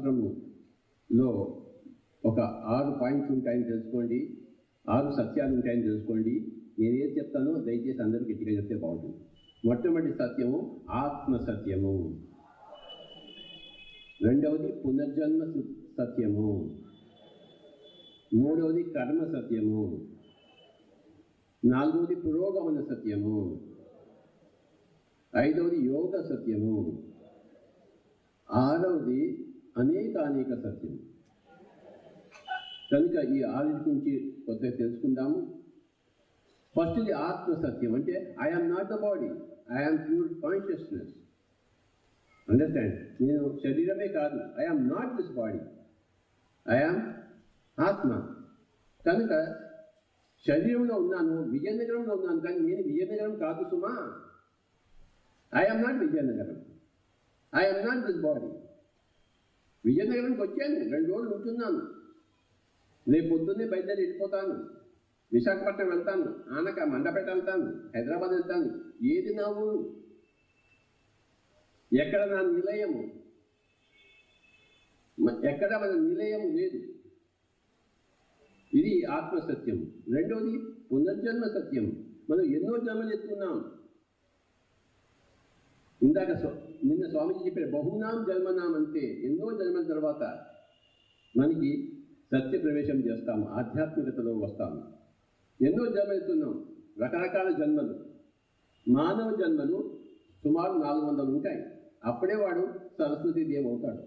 శాస్త్రములో ఒక 6 పాయింట్లు ఉంటాయని తెలుసుకోండి, 6 సత్యాలు ఉంటాయని తెలుసుకోండి. నేనేది చెప్తానో దయచేసి అందరూ గట్టిగా చెప్తే బాగుంటుంది. మొట్టమొదటి సత్యము ఆత్మ సత్యము, రెండవది పునర్జన్మ సత్యము, మూడవది కర్మ సత్యము, నాలుగవది పురోగమన సత్యము, ఐదవది యోగ సత్యము, ఆరవది అనేక సత్యము. కనుక ఈ 6 గురించి కొద్దిగా తెలుసుకుందాము. ఫస్ట్ది ఆత్మ సత్యం. అంటే I'm not the body, I'm pure consciousness. Understand? నేను శరీరమే కాదు, I'm not this body, I'm ఆత్మ. కనుక శరీరంలో ఉన్నాను, విజయనగరంలో ఉన్నాను, కానీ నేను విజయనగరం కాదు సుమా. I'm not Vizianagaram, I'm not this body. విజయనగరంకి వచ్చాను, 2 రోజులు ఉంటున్నాను, రేపు పొద్దున్నే బయలుదేరి వెళ్ళిపోతాను, విశాఖపట్నం వెళ్తాను, ఆనక మండపేట వెళ్తాను, హైదరాబాద్ వెళ్తాను. ఏది నా ఊరు? ఎక్కడ నా నిలయము? ఎక్కడ మన నిలయం లేదు. ఇది ఆత్మసత్యం. రెండవది పునర్జన్మ సత్యం. మనం ఎన్నో జన్మలు ఎత్తుకున్నాం. ఇందాక నిన్న స్వామీజీ చెప్పారు, బహునాం జన్మనాం అంటే ఎన్నో జన్మల తర్వాత మనకి సత్య ప్రవేశం చేస్తాము, ఆధ్యాత్మికతలో వస్తాము. ఎన్నో జన్మలు ఎత్తున్నాం, రకరకాల జన్మలు. మానవ జన్మలు సుమారు 400 ఉంటాయి. అప్పుడే వాడు సరస్వతీ దేవి అవుతాడు.